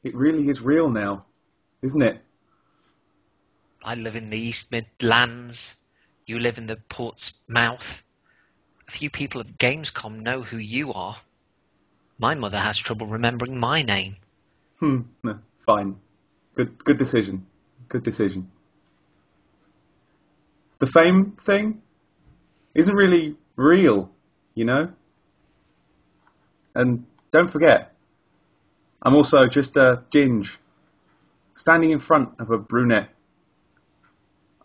It really is real now, isn't it? I live in the East Midlands. You live in the Portsmouth. A few people at Gamescom know who you are. My mother has trouble remembering my name. No, fine. Good decision. Good decision. The fame thing isn't really real, you know? And don't forget, I'm also just a ginge, standing in front of a brunette,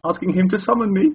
asking him to summon me.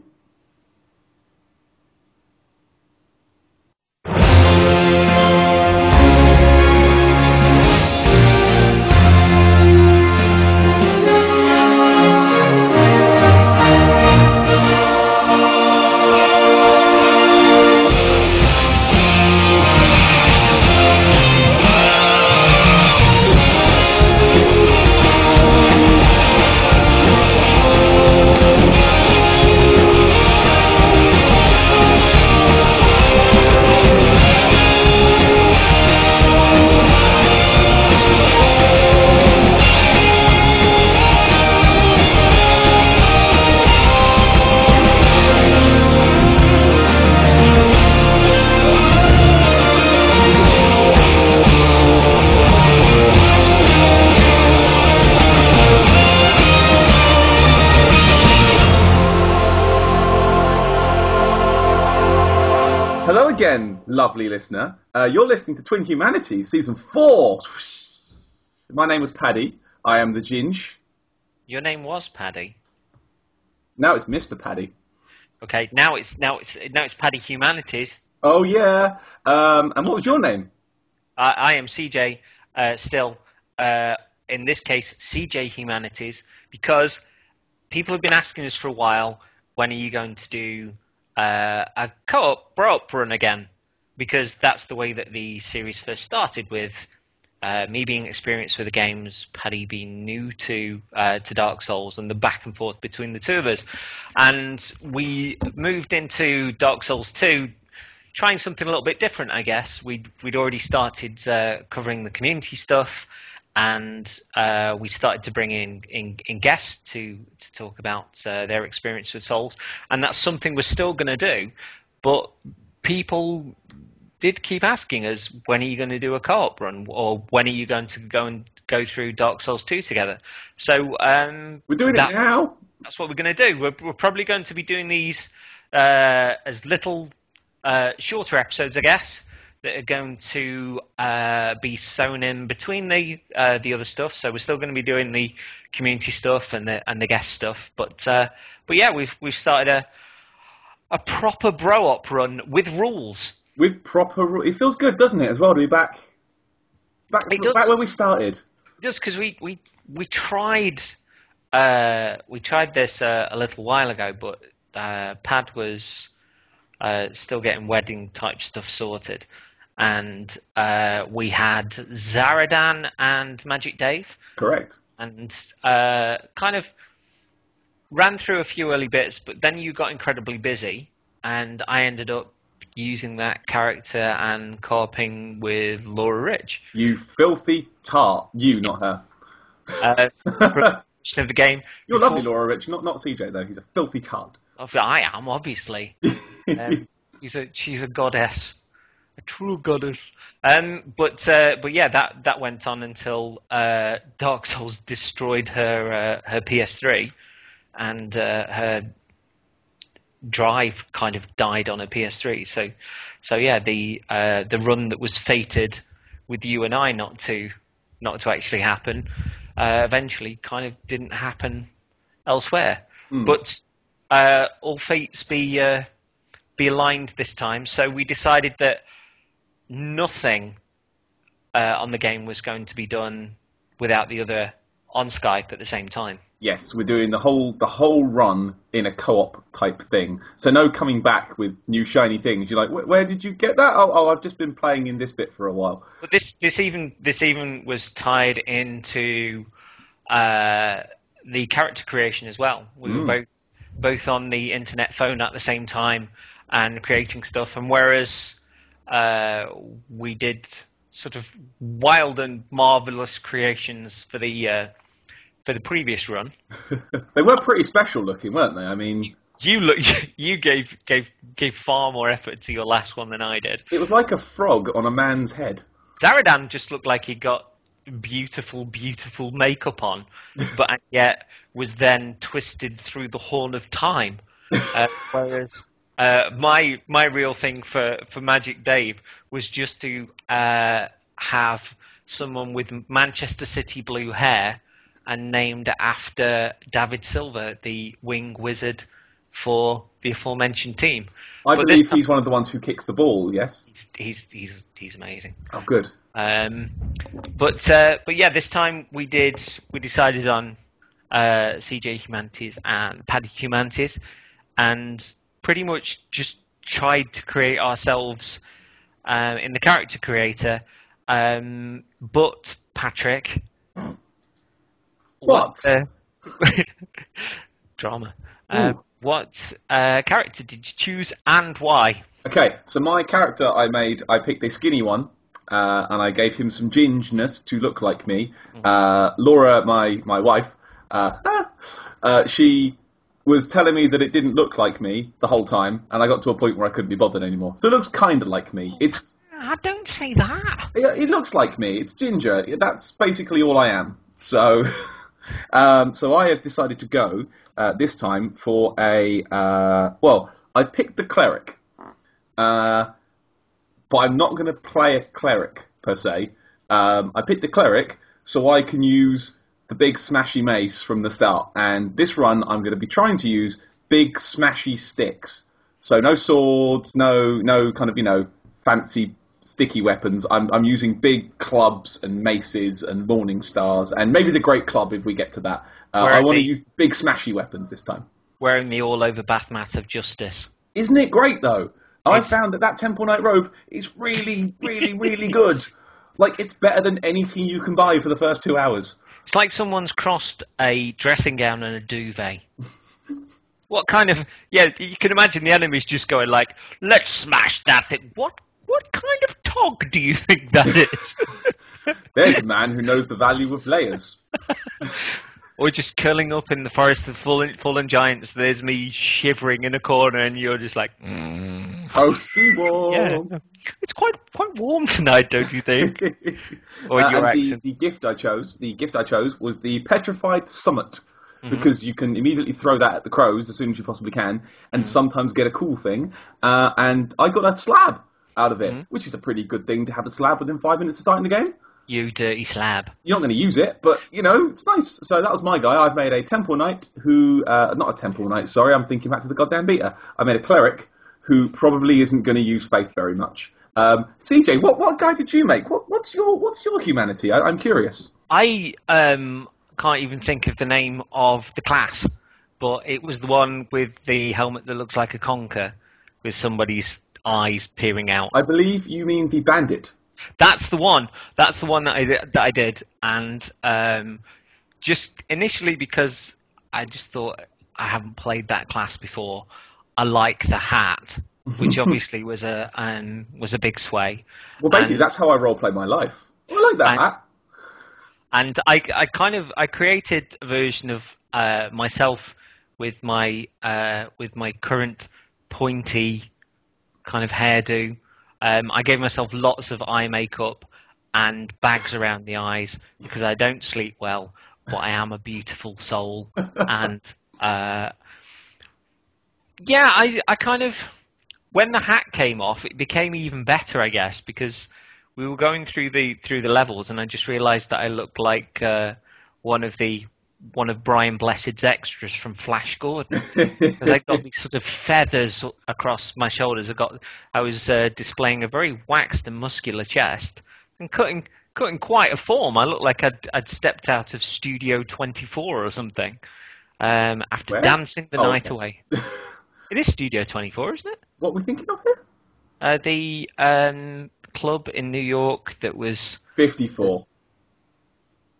Hello again, lovely listener. You're listening to Twin Humanities, Season 4. My name was Paddy. I am the Ginge. Your name was Paddy. Now it's Mr. Paddy. Okay, now it's Paddy Humanities. Oh yeah. And what was your name? I am CJ. Still, in this case, CJ Humanities, because people have been asking us for a while, when are you going to do a co-op bro-up run again? Because that's the way that the series first started, with me being experienced with the games, Paddy being new to Dark Souls, and the back and forth between the two of us. And we moved into Dark Souls 2, trying something a little bit different, I guess. We'd already started covering the community stuff, and we started to bring in guests to talk about their experience with Souls, and that's something we're still going to do. But people did keep asking us, when are you going to do a co-op run, or when are you going to go through Dark Souls 2 together? So we're doing it now. That's what we're going to do. We're probably going to be doing these as little shorter episodes, I guess, that are going to be sewn in between the other stuff. So we're still going to be doing the community stuff and the guest stuff. But yeah, we've started a proper bro-op run with rules. With proper, it feels good, doesn't it? As well to be back where we started. It does, because we tried this a little while ago, but Pad was still getting wedding type stuff sorted, and we had Zaradan and Magic Dave. Correct. And kind of ran through a few early bits, but then you got incredibly busy, and I ended up using that character and co-oping with Laura Rich. You filthy tart. You, not her. Of the game. You're lovely, Laura Rich. Not CJ though. He's a filthy tart. I am, obviously. She's a goddess, a true goddess. But yeah, that went on until Dark Souls destroyed her PS3, and her drive kind of died on her PS3. So yeah, the run that was fated with you and I not to actually happen, eventually kind of didn't happen elsewhere. But all fates be aligned this time. So we decided that nothing on the game was going to be done without the other on Skype at the same time. Yes, we're doing the whole run in a co-op type thing. So no coming back with new shiny things. You're like, where did you get that? Oh, I've just been playing in this bit for a while. But this even was tied into the character creation as well. We were both on the internet phone at the same time and creating stuff. And whereas we did sort of wild and marvelous creations for the previous run. They were pretty special looking, weren't they? I mean, you gave far more effort to your last one than I did. it was like a frog on a man's head. Zaradan just looked like he got beautiful makeup on, but yet was then twisted through the horn of time. Whereas my real thing for Magic Dave was just to have someone with Manchester City blue hair and named after David Silva, the wing wizard for the aforementioned team. I believe he's one of the ones who kicks the ball. Yes, he's amazing. Oh, good. But yeah, this time we decided on CJ Humanities and Paddy Humanities, and pretty much just tried to create ourselves in the character creator. But Patrick, what drama? What character did you choose and why? Okay, so my character I picked a skinny one, and I gave him some gingerness to look like me. Laura, my wife, she was telling me that it didn't look like me the whole time, and I got to a point where I couldn't be bothered anymore. So it looks kind of like me. Don't say that. It looks like me. It's ginger. That's basically all I am. So, so I have decided to go this time for I picked the cleric, but I'm not going to play a cleric per se. I picked the cleric so I can use the big smashy mace from the start. And this run, I'm going to be trying to use big smashy sticks. So no swords, no kind of fancy sticky weapons. I'm using big clubs and maces and morning stars and maybe the great club if we get to that. I want to use big smashy weapons this time. Wearing the all over bath mat of justice. Isn't it great though? I found that Temple Knight robe is really, really, really good. Like, it's better than anything you can buy for the first 2 hours. It's like someone's crossed a dressing gown and a duvet. What kind of... Yeah, you can imagine the enemies just going like, let's smash that thing. What kind of tog do you think that is? There's a man who knows the value of layers. Or just curling up in the forest of fallen giants. There's me shivering in a corner and you're just like... Toasty warm. Yeah. It's quite warm tonight, don't you think? Or your accent. The gift I chose was the Petrified Summit, because you can immediately throw that at the crows as soon as you possibly can, and sometimes get a cool thing. And I got a slab out of it, which is a pretty good thing to have a slab within 5 minutes of starting the game. You dirty slab. You're not going to use it, but, it's nice. So that was my guy. I've made a Temple Knight who... not a Temple Knight, sorry, I'm thinking back to the goddamn beta. I made a Cleric who probably isn't going to use Faith very much. CJ, what guy did you make? What's your humanity? I'm curious. I can't even think of the name of the class, but it was the one with the helmet that looks like a conker with somebody's eyes peering out. I believe you mean the Bandit. That's the one. That's the one that I did, and just initially because I just thought I haven't played that class before. I like the hat, which obviously was a big sway. Well, basically, that's how I roleplay my life. I like that hat. And I created a version of myself with my current pointy kind of hairdo. I gave myself lots of eye makeup and bags around the eyes because I don't sleep well, but I am a beautiful soul. And yeah, I kind of, when the hat came off, it became even better, I guess, because we were going through the levels, and I just realised that I looked like one of Brian Blessed's extras from Flash Gordon. Because I got these sort of feathers across my shoulders. I was displaying a very waxed and muscular chest and cutting quite a form. I looked like I'd stepped out of Studio 24 or something after dancing the night away. It is Studio 24, isn't it? What are we thinking of here? The club in New York that was 54.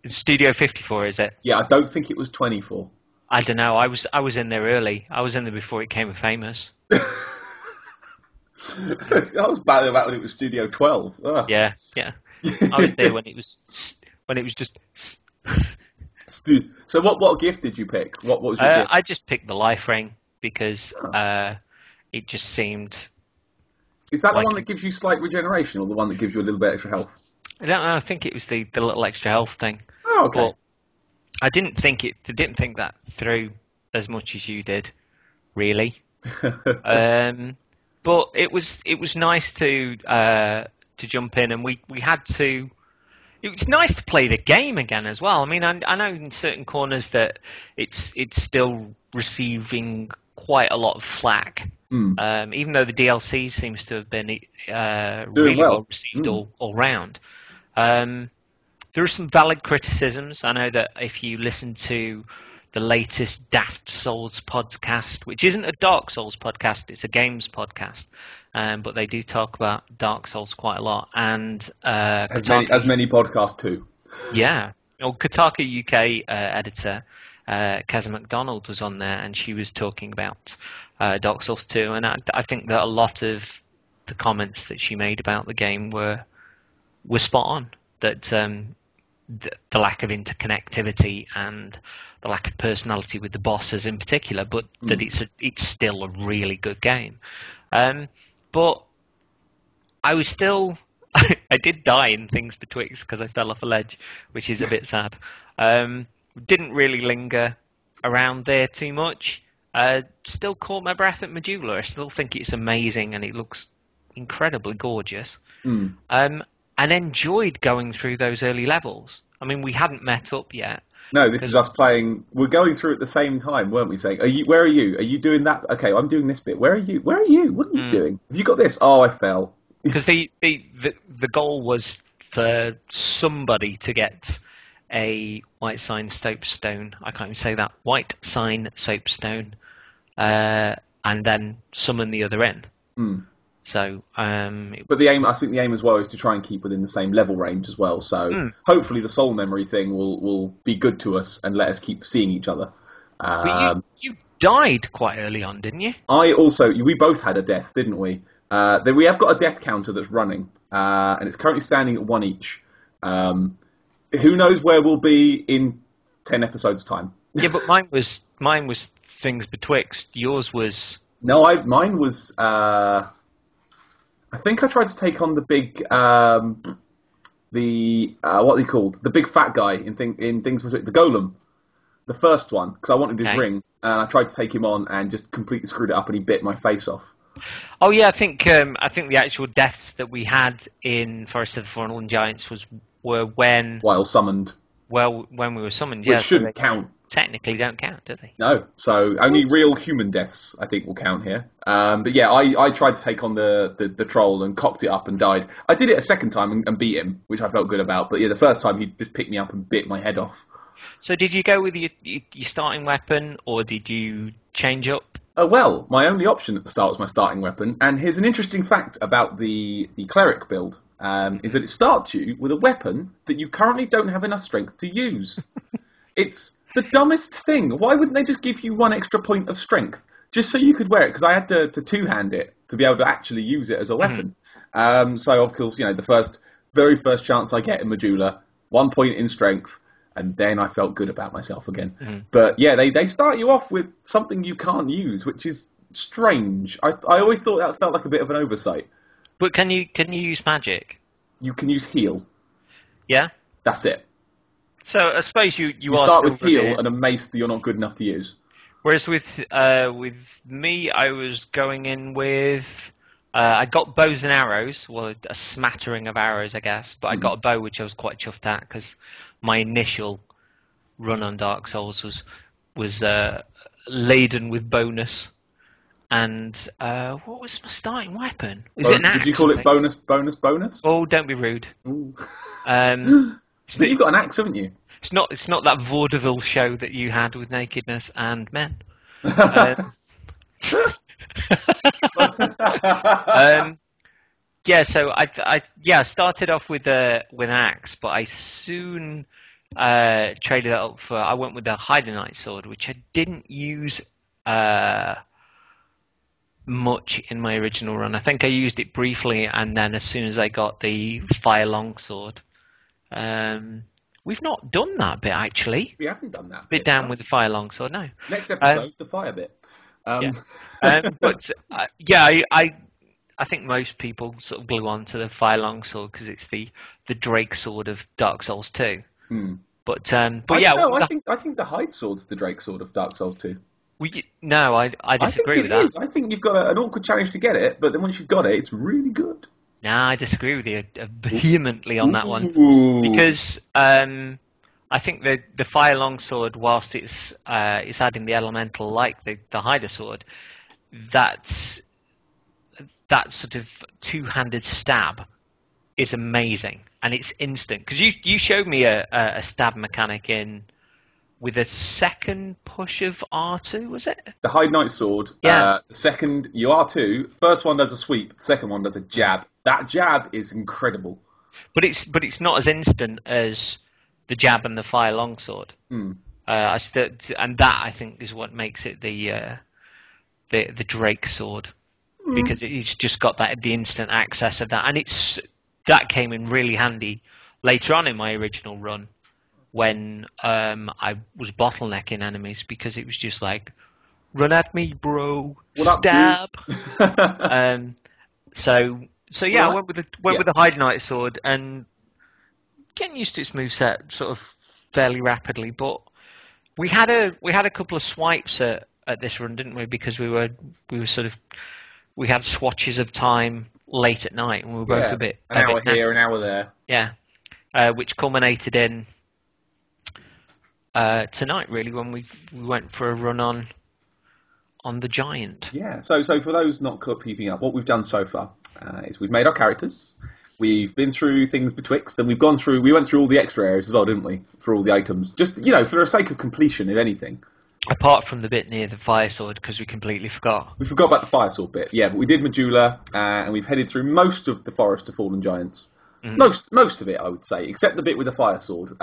Studio 54, is it? Yeah, I don't think it was 24. I don't know. I was in there early. I was in there before it became famous. I was bad about when it was Studio 12. Ugh. Yeah. I was there when it was just. So what gift did you pick? What was your gift? I just picked the life ring because it just seemed. Is that the one that gives you slight regeneration, or the one that gives you a little bit extra health? I don't know. I think it was the little extra health thing. Oh, okay. But I didn't think that through as much as you did, really. But it was nice to jump in, and we had to. It was nice to play the game again as well. I mean, I know in certain corners that it's still receiving quite a lot of flack, even though the DLC seems to have been really well received all round. There are some valid criticisms. I know that if you listen to the latest Daft Souls podcast, which isn't a Dark Souls podcast, it's a games podcast, but they do talk about Dark Souls quite a lot. And as many podcasts too. Yeah. Well, Kotaku UK editor Keza MacDonald was on there, and she was talking about Dark Souls 2, and I think that a lot of the comments that she made about the game were spot on. That the lack of interconnectivity and the lack of personality with the bosses in particular, but that it's still a really good game. But I was still I did die in Things Betwixt because I fell off a ledge, which is a bit sad. Didn't really linger around there too much. Still caught my breath at Majula. I still think it's amazing and it looks incredibly gorgeous. And enjoyed going through those early levels. I mean, we hadn't met up yet. No, this is us playing. We're going through at the same time, weren't we? Saying, where are you? Are you doing that? Okay, I'm doing this bit. Where are you? Where are you? What are you doing? Have you got this? Oh, I fell. Because the goal was for somebody to get a white sign soapstone. I can't even say that. White sign soapstone, and then summon the other end. So, but I think the aim as well is to try and keep within the same level range as well. So hopefully the soul memory thing will be good to us and let us keep seeing each other. But you died quite early on, didn't you? We both had a death, didn't we? Then we have got a death counter that's running, and it's currently standing at 1 each. Who knows where we'll be in 10 episodes' time? Yeah, but mine was Things Betwixt. Yours was mine was. I think I tried to take on the big, what are they called? The big fat guy in Things Betwixt, the Golem, the first one, because I wanted his ring, and I tried to take him on and just completely screwed it up, and he bit my face off. Oh yeah, I think the actual deaths that we had in Forest of the Fallen Giants were when summoned. Well, when we were summoned, which shouldn't count. Technically, don't count, do they? No, so only real human deaths I think will count here. But yeah, I tried to take on the troll and cocked it up and died. I did it a second time and beat him, which I felt good about. But yeah, the first time he just picked me up and bit my head off. So did you go with your starting weapon, or did you change up? Well, my only option at the start was my starting weapon. And here's an interesting fact about the cleric build, is that it starts you with a weapon that you currently don't have enough strength to use. It's the dumbest thing. Why wouldn't they just give you 1 extra point of strength? Just so you could wear it, because I had to two-hand it to be able to actually use it as a weapon. So, of course, the very first chance I get in Majula, 1 point in strength, and then I felt good about myself again. But yeah, they start you off with something you can't use, which is strange. I always thought that felt like a bit of an oversight. But can you use magic? You can use heal. Yeah? That's it. So I suppose you start with heal and a mace that you're not good enough to use. Whereas with me, I was going in with I got bows and arrows, well, a smattering of arrows, I guess, but I got a bow which I was quite chuffed at because my initial run on Dark Souls was laden with bonus. And what was my starting weapon? Is it an axe? Did you call it bonus? Oh, don't be rude. So you've got an axe, haven't you? It's not that vaudeville show that you had with nakedness and men. Yeah, so I started off with an axe, but I soon traded it up I went with the Hydenite sword, which I didn't use much in my original run. I think I used it briefly, and then as soon as I got the fire longsword, we've not done that bit actually. We haven't done that Bit down with the fire longsword, no. Next episode, the fire bit. Yeah. But I think most people sort of glue on to the fire longsword because it's the Drake sword of Dark Souls 2. But yeah, I think the hide sword's the Drake sword of Dark Souls 2. I disagree with that. I think it is. I think you've got an awkward challenge to get it, but then once you've got it, it's really good. No, I disagree with you vehemently on that one because I think the fire longsword, whilst it's adding the elemental like the hider sword, that sort of two-handed stab is amazing and it's instant because you showed me a stab mechanic with a second push of R2, was it? The Hide Knight sword. Yeah. The second you R2, first one does a sweep, the second one does a jab. That jab is incredible. But it's not as instant as the jab and the fire longsword. And that I think is what makes it the Drake sword because it's just got the instant access of that, and that came in really handy later on in my original run. When I was bottlenecking enemies because it was just like, run at me, bro, stab. So yeah, I went with the Hide Knight sword and getting used to its moveset sort of fairly rapidly. But we had a couple of swipes at this run, didn't we? Because we had swatches of time late at night and we were both an hour here, an hour there. Yeah, which culminated in. Tonight, really, when we went for a run on the giant. Yeah. So for those not keeping up, what we've done so far is we've made our characters, we've been through Things Betwixt, and we went through all the extra areas as well, didn't we? For all the items, just for the sake of completion, if anything. Apart from the bit near the fire sword, because we completely forgot. We forgot about the fire sword bit. Yeah, but we did Majula, and we've headed through most of the Forest of Fallen Giants. Most of it, I would say, except the bit with the fire sword.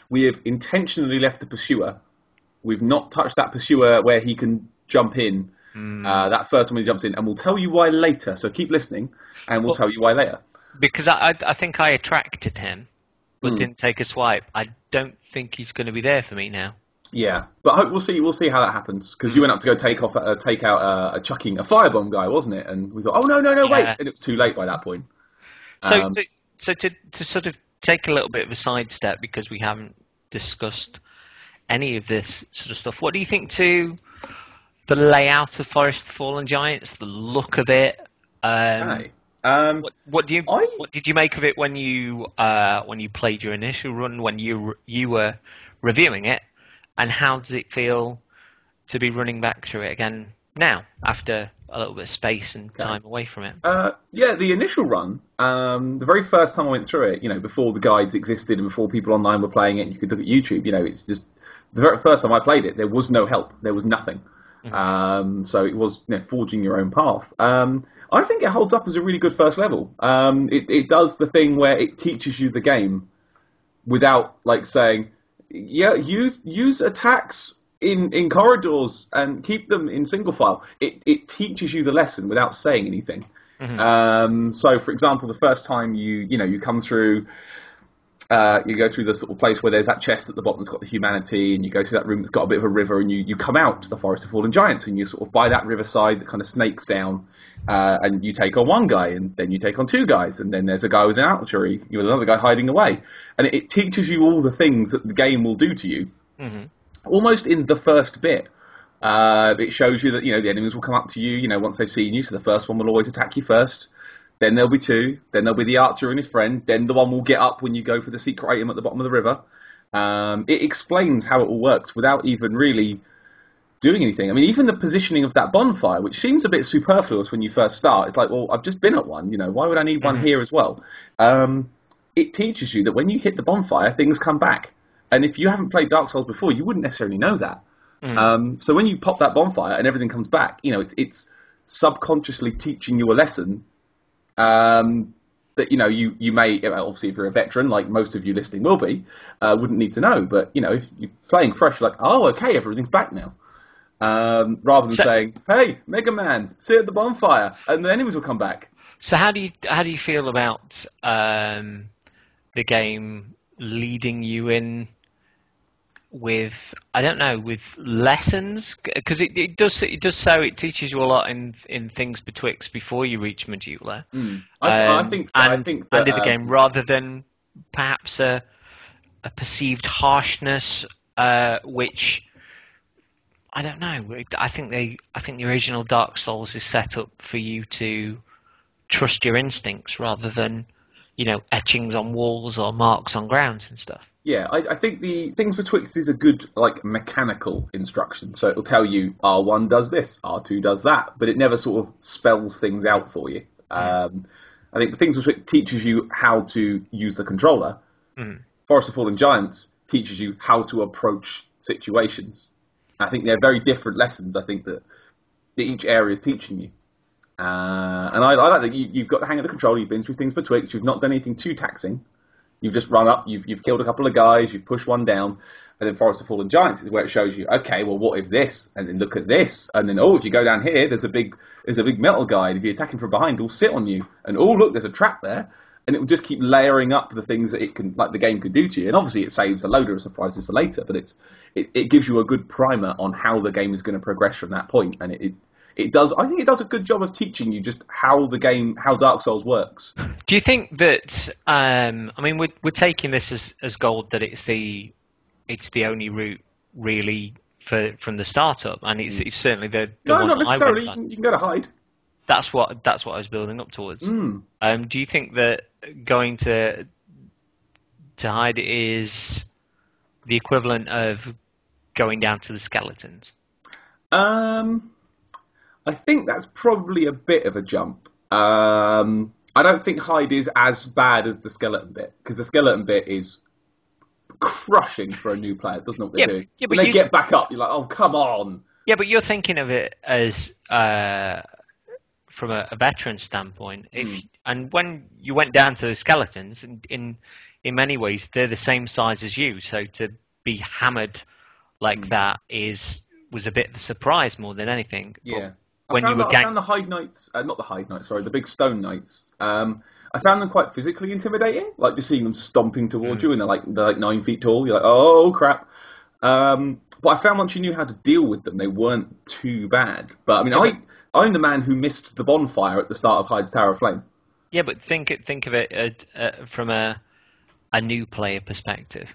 We have intentionally left the Pursuer. We've not touched that Pursuer where he can jump in. That first one he jumps in, and we'll tell you why later. So keep listening, and we'll tell you why later. Because I think I attracted him, but didn't take a swipe. I don't think he's going to be there for me now. Yeah, but we'll see how that happens. Because you went up to go take out a chucking a firebomb guy, wasn't it? And we thought, oh no, wait, and it was too late by that point. So to sort of take a little bit of a sidestep because we haven't discussed any of this sort of stuff. What do you think to the layout of Forest of Fallen Giants, the look of it? What did you make of it when you played your initial run, when you were reviewing it, and how does it feel to be running back through it again now after a little bit of space and time away from it? The initial run, the very first time I went through it, before the guides existed and before people online were playing it and you could look at YouTube, it's just the very first time I played it, there was no help, there was nothing. So it was forging your own path. I think it holds up as a really good first level. It does the thing where it teaches you the game without saying, use attacks in corridors and keep them in single file. It teaches you the lesson without saying anything. So, for example, the first time you come through, you go through the sort of place where there's that chest at the bottom that's got the humanity, and you go through that room that's got a bit of a river, and you come out to the Forest of Fallen Giants, and you sort of by that riverside that kind of snakes down, and you take on one guy, and then you take on two guys, and then there's a guy with an archery, with another guy hiding away, and it teaches you all the things that the game will do to you. Almost in the first bit, it shows you that the enemies will come up to you, once they've seen you. So the first one will always attack you first. Then there'll be two. Then there'll be the archer and his friend. Then the one will get up when you go for the secret item at the bottom of the river. It explains how it all works without even really doing anything. I mean, even the positioning of that bonfire, which seems a bit superfluous when you first start. It's like, well, I've just been at one. Why would I need one here as well? It teaches you that when you hit the bonfire, things come back. And if you haven't played Dark Souls before, you wouldn't necessarily know that. So when you pop that bonfire and everything comes back, it's subconsciously teaching you a lesson that you may, obviously if you're a veteran, like most of you listening will be, wouldn't need to know. But if you're playing fresh, like, oh, okay, everything's back now. rather than saying, "Hey, Mega Man, sit at the bonfire," and the enemies will come back. So how do you feel about the game leading you in with, I don't know, with lessons? Because it does so it teaches you a lot in Things Betwixt before you reach Majula. I think that, in the game, rather than perhaps a perceived harshness, which I don't know. I think the original Dark Souls is set up for you to trust your instincts rather than, etchings on walls or marks on grounds and stuff. Yeah, I think the Things Betwixt is a good, mechanical instruction. So it'll tell you R1 does this, R2 does that, but it never sort of spells things out for you. I think the Things Betwixt teaches you how to use the controller. Forest of Fallen Giants teaches you how to approach situations. I think they're very different lessons, I think, that each area is teaching you. And I like that you've got the hang of the controller, you've been through Things Betwixt, you've not done anything too taxing. You've just run up, you've killed a couple of guys, you've pushed one down, and then Forest of Fallen Giants is where it shows you, okay, well, what if this? And then look at this, and then, if you go down here, there's a big metal guy, and if you attack him from behind, he'll sit on you, and look, there's a trap there, and it will just keep layering up the things that the game can do to you. And obviously, it saves a load of surprises for later, but it gives you a good primer on how the game is going to progress from that point, and it does. I think it does a good job of teaching you just how Dark Souls works. Do you think that? We're taking this as gold, that it's the only route really from the startup, and it's certainly the no, one not necessarily. I went you can go to hide. That's what I was building up towards. Do you think that going to hide is the equivalent of going down to the skeletons? I think that's probably a bit of a jump. I don't think hide is as bad as the skeleton bit, because the skeleton bit is crushing for a new player. It doesn't know what they're doing. When they get back up, you're like, oh, come on. Yeah, but you're thinking of it as from a veteran standpoint. And when you went down to the skeletons, in many ways, they're the same size as you. So to be hammered like that was a bit of a surprise more than anything. Yeah. I found the Hide Knights, not the Hide Knights, sorry, the big Stone Knights. I found them quite physically intimidating, like just seeing them stomping towards you, and they're like 9 feet tall. You're like, oh crap. But I found once you knew how to deal with them, they weren't too bad. But I mean, I'm the man who missed the bonfire at the start of Hyde's Tower of Flame. Yeah, but think of it from a new player perspective.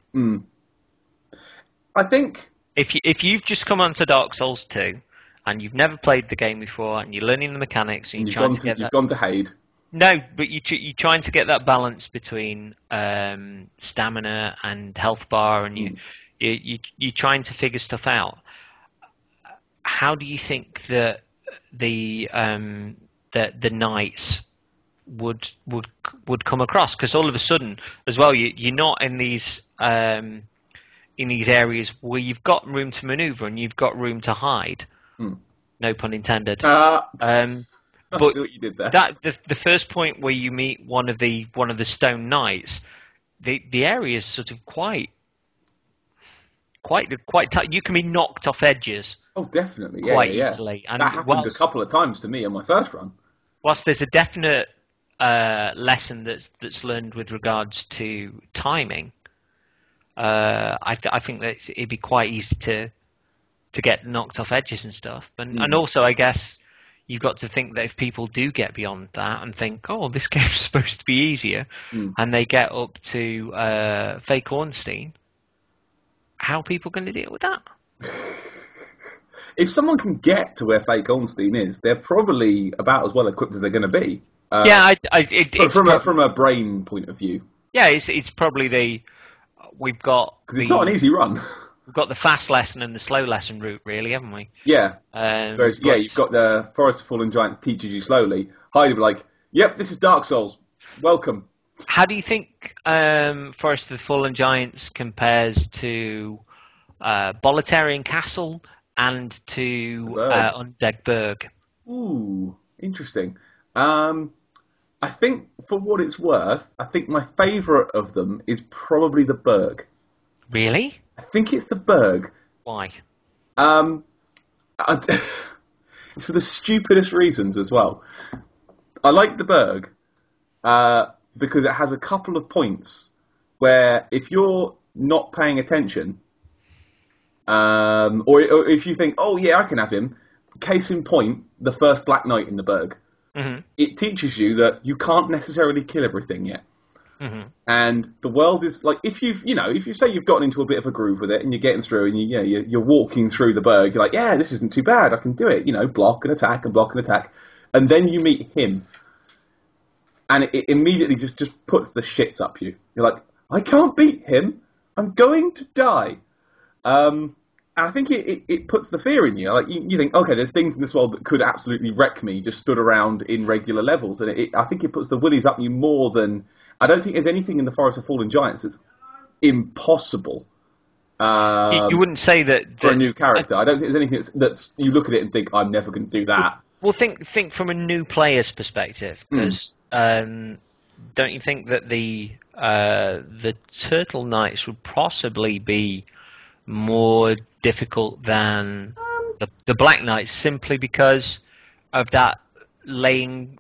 I think if you've just come onto Dark Souls 2. And you've never played the game before, and you're learning the mechanics, and you've gone to Hade. No, but you're trying to get that balance between stamina and health bar, and you're trying to figure stuff out. How do you think that the knights would come across? Because all of a sudden, as well, you're not in these areas where you've got room to maneuver and you've got room to hide. No pun intended. But what you did there. The first point where you meet one of the Stone Knights, the area is sort of quite tight. You can be knocked off edges. Oh, definitely, quite easily. And that happened a couple of times to me on my first run. Whilst there's a definite lesson that's learned with regards to timing, I think that it'd be quite easy to get knocked off edges and stuff. And also, I guess, you've got to think that if people do get beyond that and think, oh, this game's supposed to be easier, and they get up to Fake Ornstein, how are people going to deal with that? If someone can get to where Fake Ornstein is, they're probably about as well equipped as they're going to be. From a brain point of view. Yeah, it's probably we've got... Because it's not an easy run. We've got the fast lesson and the slow lesson route, really, haven't we? Yeah. You've got the Forest of Fallen Giants teaches you slowly. Hyde will be like, yep, this is Dark Souls. Welcome. How do you think Forest of the Fallen Giants compares to Boletarian Castle and to Undead Burg? Ooh, interesting. I think, for what it's worth, I think my favourite of them is probably the Burg. Really? I think it's the Burg. Why? It's for the stupidest reasons as well. I like the Berg because it has a couple of points where if you're not paying attention, or if you think, oh yeah, I can have him. Case in point, the first Black Knight in the Berg. Mm-hmm. It teaches you that you can't necessarily kill everything yet. Mm-hmm. And the world is like, if you say you've gotten into a bit of a groove with it and you're getting through and you're walking through the Berg, you're like, yeah, this isn't too bad, I can do it, block and attack and block and attack. And then you meet him and it immediately just puts the shits up you. You're like, I can't beat him, I'm going to die. And I think it puts the fear in you. Like you think, okay, there's things in this world that could absolutely wreck me just stood around in regular levels. And I think it puts the willies up you more than... I don't think there's anything in the Forest of Fallen Giants that's impossible. You wouldn't say that for a new character. I don't think there's anything that's you look at it and think, I'm never going to do that. Well, think from a new player's perspective, because don't you think that the Turtle Knights would possibly be more difficult than the Black Knights, simply because of that laying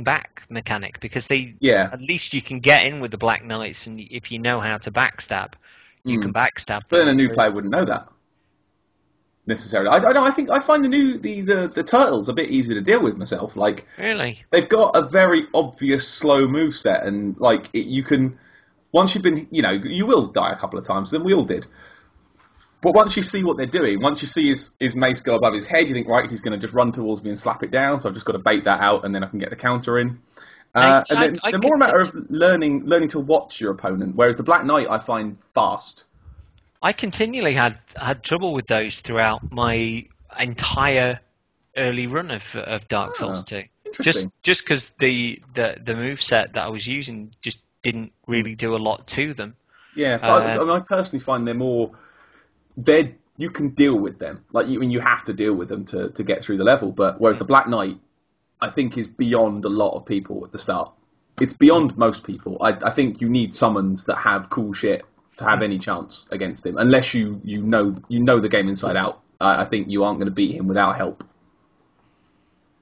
back mechanic? Because at least you can get in with the Black Knights, and if you know how to backstab, you can backstab. But then a new player wouldn't know that necessarily. I find the turtles a bit easier to deal with myself. Like, really, they've got a very obvious slow moveset, and like you can, once you've been, you will die a couple of times, and we all did. But once you see what they're doing, once you see his mace go above his head, you think, right, he's going to just run towards me and slap it down, so I've just got to bait that out, and then I can get the counter in. And then they're more a matter of learning to watch your opponent, whereas the Black Knight I find fast. I continually had trouble with those throughout my entire early run of Dark Souls 2. Interesting. Just because the moveset that I was using just didn't really do a lot to them. Yeah, but I personally find they're more... you can deal with them. Like, you have to deal with them to get through the level. But whereas the Black Knight, I think, is beyond a lot of people at the start. It's beyond most people. I think you need summons that have cool shit to have any chance against him. Unless you know the game inside out, I think you aren't going to beat him without help.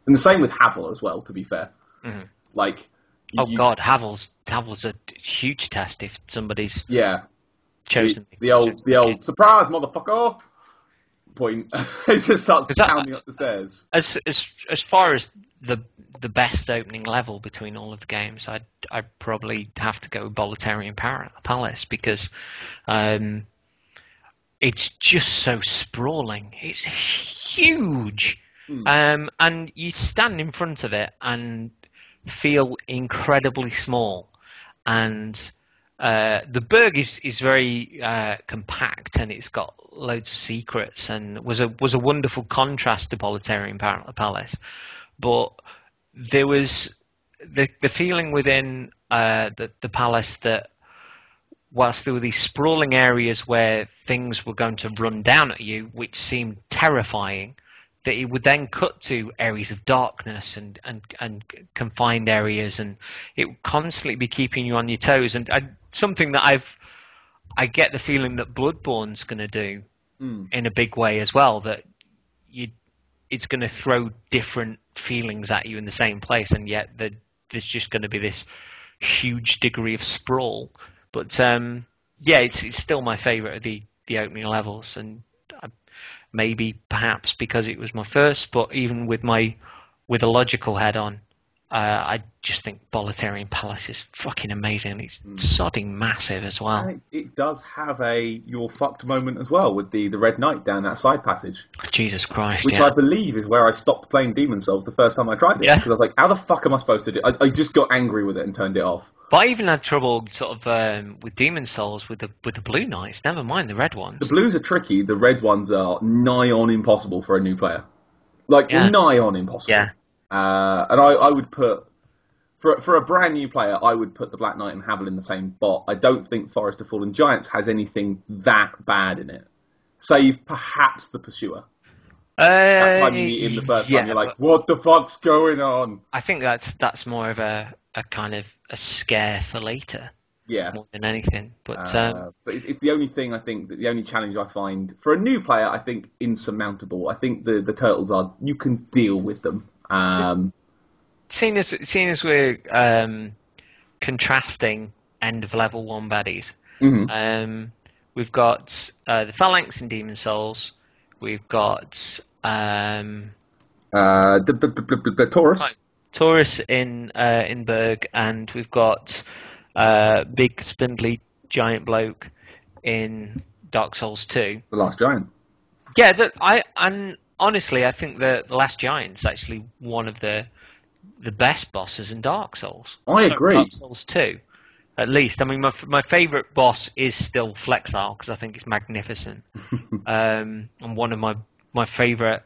And the same with Havel as well, to be fair. Mm-hmm. Like, God, Havel's a huge test if somebody's chosen the old surprise, motherfucker point. It just starts pounding up the stairs. As far as the best opening level between all of the games, I'd probably have to go Bolitarian Palace, because it's just so sprawling. It's huge. And you stand in front of it and feel incredibly small. And the Berg is very compact, and it's got loads of secrets, and was a wonderful contrast to Bolitarian Palace. But there was the feeling within the palace that whilst there were these sprawling areas where things were going to run down at you, which seemed terrifying, that it would then cut to areas of darkness and confined areas, and it would constantly be keeping you on your toes. And something that I get the feeling that Bloodborne's going to do in a big way as well, that it's going to throw different feelings at you in the same place, and yet there's just going to be this huge degree of sprawl. But it's still my favourite of the opening levels, and maybe perhaps because it was my first, but even with a logical head on, I just think Bolitarian Palace is fucking amazing. It's sodding massive as well. And it does have a you're fucked moment as well with the Red Knight down that side passage. Jesus Christ, which I believe is where I stopped playing Demon Souls the first time I tried it. Yeah. Because I was like, how the fuck am I supposed to do it? I just got angry with it and turned it off. But I even had trouble sort of with Demon Souls with the Blue Knights, never mind the red ones. The blues are tricky, the red ones are nigh on impossible for a new player. Nigh on impossible. Yeah. And I would put, for a brand new player, I would put the Black Knight and Havel in the same bot. I don't think Forest of Fallen Giants has anything that bad in it. Save perhaps the Pursuer. That time you meet him the first time, you're like, what the fuck's going on? I think that's more of a kind of a scare for later. Yeah. more than anything. But But it's the only thing I think, the only challenge I find for a new player, I think insurmountable. I think the turtles are, you can deal with them. seeing as we're contrasting end of level 1 baddies, we've got the Phalanx in Demon Souls. We've got The Taurus. Taurus in Berg, and we've got big spindly giant bloke in Dark Souls 2. The Last Giant. Yeah, and honestly, I think the Last Giant's actually one of the best bosses in Dark Souls. I agree. Dark Souls 2, at least. I mean, my favourite boss is still Flexile, because I think it's magnificent. And one of my favourite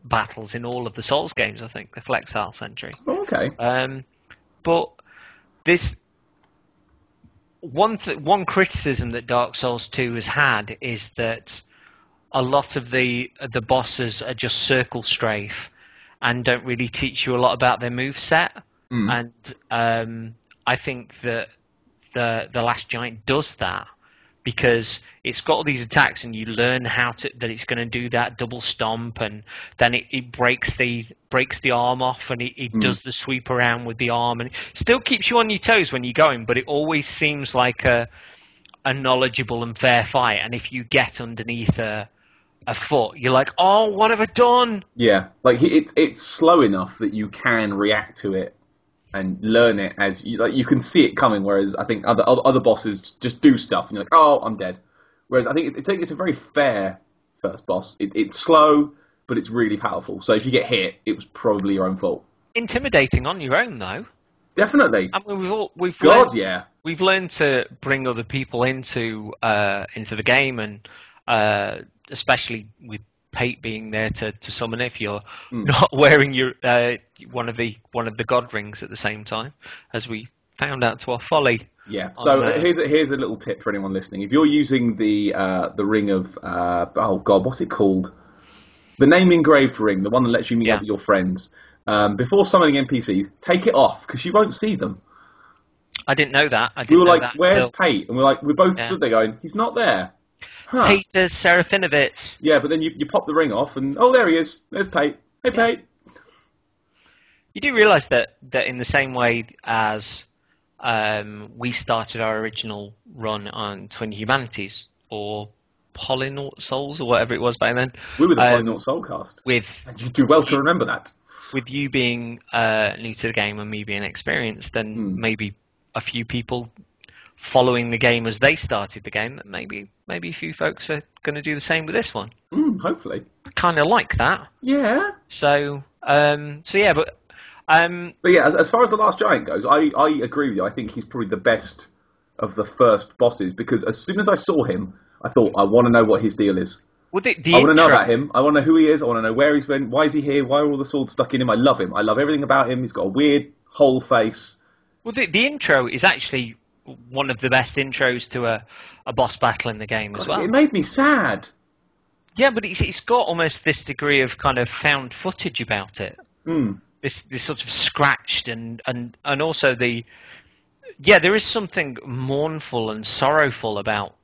battles in all of the Souls games, I think, the Flexile Sentry. Oh, okay. But this one criticism that Dark Souls 2 has had is that a lot of the bosses are just circle strafe and don't really teach you a lot about their moveset. And I think that the Last Giant does that, because it's got all these attacks and you learn that it's going to do that double stomp, and then it breaks the arm off, and it does the sweep around with the arm, and it still keeps you on your toes when you're going, but it always seems like a knowledgeable and fair fight. And if you get underneath a foot, you're like, oh, what have I done? Yeah, like it's slow enough that you can react to it and learn it as you can see it coming. Whereas I think other bosses just do stuff and you're like, oh, I'm dead. Whereas I think it's a very fair first boss. It's slow, but it's really powerful. So if you get hit, it was probably your own fault. Intimidating on your own, though. Definitely. I mean, we've learned to bring other people into the game, and especially with Pate being there to summon if you're not wearing your one of the god rings at the same time, as we found out to our folly. Yeah. So here's a little tip for anyone listening. If you're using the ring of oh god, what's it called? The name engraved ring, the one that lets you meet up with your friends. Before summoning NPCs, take it off, because you won't see them. I didn't know that. We were like, "Where's Pate?" And we're both stood there going, "He's not there." Huh. Peter Serafinovitz. Yeah, but then you pop the ring off, and oh, there he is. There's Pate. Hey, Pate. You do realise that in the same way as we started our original run on Twin Humanities, or Polynaut Souls, or whatever it was back then. We were the Polynaut Soulcast. And you do well to remember that. With you being new to the game and me being experienced, then maybe a few people following the game as they started the game, maybe a few folks are going to do the same with this one. Hopefully. Kind of like that. Yeah. So yeah, but yeah, as far as the Last Giant goes, I agree with you. I think he's probably the best of the first bosses, because as soon as I saw him, I thought, I want to know what his deal is. Well, I want to know about him. I want to know who he is. I want to know where he's been. Why is he here? Why are all the swords stuck in him? I love him. I love everything about him. He's got a weird whole face. Well, the intro is actually one of the best intros to a boss battle in the game as well. It made me sad. Yeah, but it's got almost this degree of kind of found footage about it. This sort of scratched and also there is something mournful and sorrowful about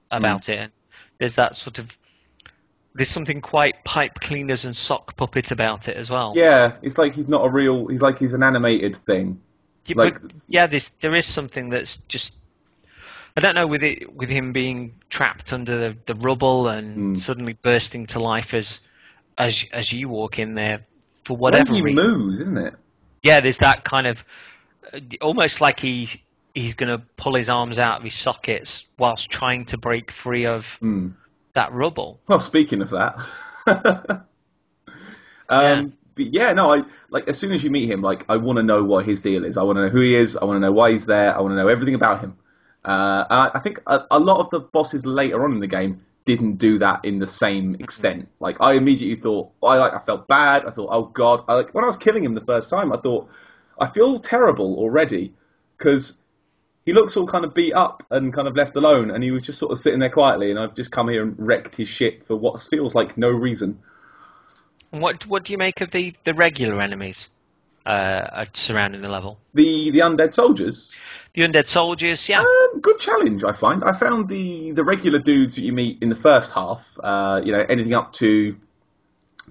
it. There's that sort of, there's something quite pipe cleaners and sock puppet about it as well. Yeah, it's like he's not a real, he's like he's an animated thing. Yeah, but, there is something that's just, I don't know, with him being trapped under the rubble and suddenly bursting to life as you walk in there for whatever reason. He moves, isn't it? Yeah, there's that kind of, almost like he's going to pull his arms out of his sockets whilst trying to break free of that rubble. Well, speaking of that, but yeah, no, as soon as you meet him, I want to know what his deal is. I want to know who he is. I want to know why he's there. I want to know everything about him. I think a lot of the bosses later on in the game didn't do that in the same extent. I immediately thought, I felt bad. I thought, oh god. When I was killing him the first time, I thought, I feel terrible already, because he looks all kind of beat up and kind of left alone, and he was just sort of sitting there quietly, and I've just come here and wrecked his shit for what feels like no reason. What do you make of the regular enemies? surrounding the level. The undead soldiers. The undead soldiers, yeah. Good challenge, I find. I found the regular dudes that you meet in the first half, anything up to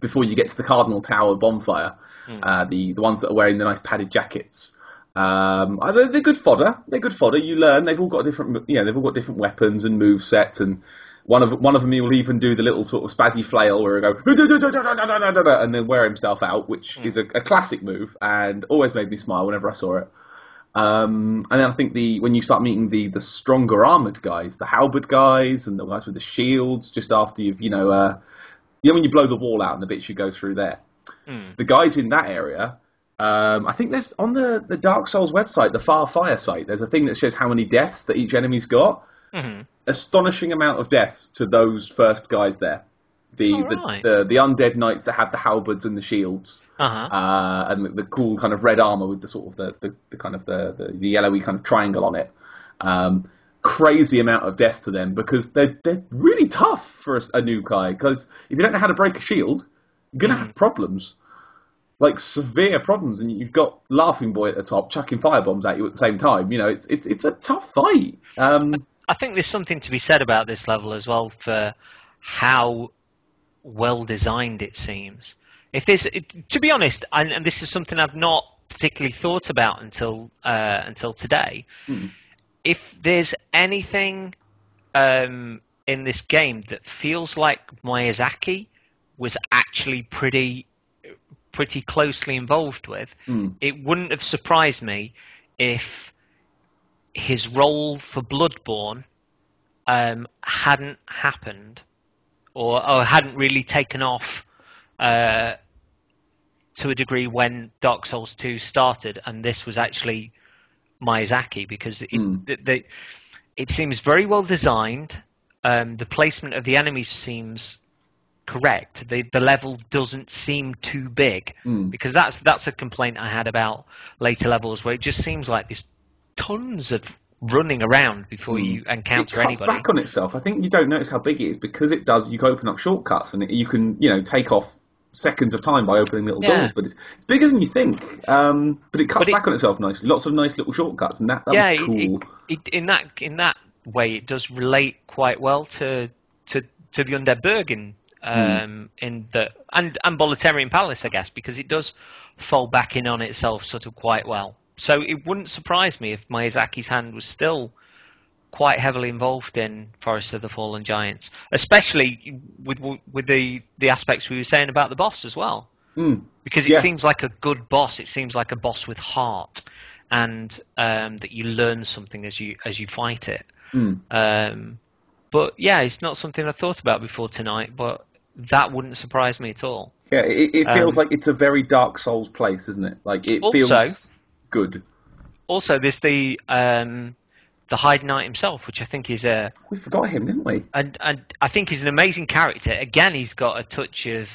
before you get to the Cardinal Tower bonfire, the ones that are wearing the nice padded jackets. They're good fodder. They're good fodder. You learn they've all got different weapons and move sets, and one of them will even do the little sort of spazzy flail where he'll go and then wear himself out, which is a classic move and always made me smile whenever I saw it. And then I think when you start meeting the stronger armoured guys, the halberd guys and the guys with the shields, just after you've, when you blow the wall out and the bits you go through there. The guys in that area, I think there's, on the Dark Souls website, the Far Fire site, there's a thing that shows how many deaths that each enemy's got. Astonishing amount of deaths to those first guys there. The undead knights that have the halberds and the shields, and the cool kind of red armor with the sort of the kind of the yellowy kind of triangle on it. Crazy amount of deaths to them because they're really tough for a new guy. Because if you don't know how to break a shield, you're gonna have problems, like severe problems, and you've got Laughing Boy at the top chucking firebombs at you at the same time. It's a tough fight. I think there's something to be said about this level as well for how well designed it seems. To be honest, and this is something I've not particularly thought about until today. If there's anything in this game that feels like Miyazaki was actually pretty closely involved with, it wouldn't have surprised me if his role for Bloodborne hadn't happened. Or hadn't really taken off to a degree when Dark Souls 2 started, and this was actually Miyazaki, because it seems very well designed. The placement of the enemies seems correct. The level doesn't seem too big, because that's a complaint I had about later levels, where it just seems like there's tons of running around before you encounter anybody. It cuts back on itself. I think you don't notice how big it is because it does. You can open up shortcuts and you can take off seconds of time by opening little doors. But it's bigger than you think. But it cuts back on itself nicely. Lots of nice little shortcuts, and that was cool. In that way, it does relate quite well to the Undead Bergen in the and Boletarian Palace, I guess, because it does fold back in on itself sort of quite well. So it wouldn't surprise me if Miyazaki's hand was still quite heavily involved in Forest of the Fallen Giants, especially with the aspects we were saying about the boss as well. Because it seems like a good boss. It seems like a boss with heart, and that you learn something as you fight it. But yeah, it's not something I thought about before tonight, but that wouldn't surprise me at all. Yeah, it feels like it's a very Dark Souls place, isn't it? Like it feels good. Also, there's the Hyde Knight himself, which I think is we forgot him, didn't we? And I think he's an amazing character. Again, he's got a touch of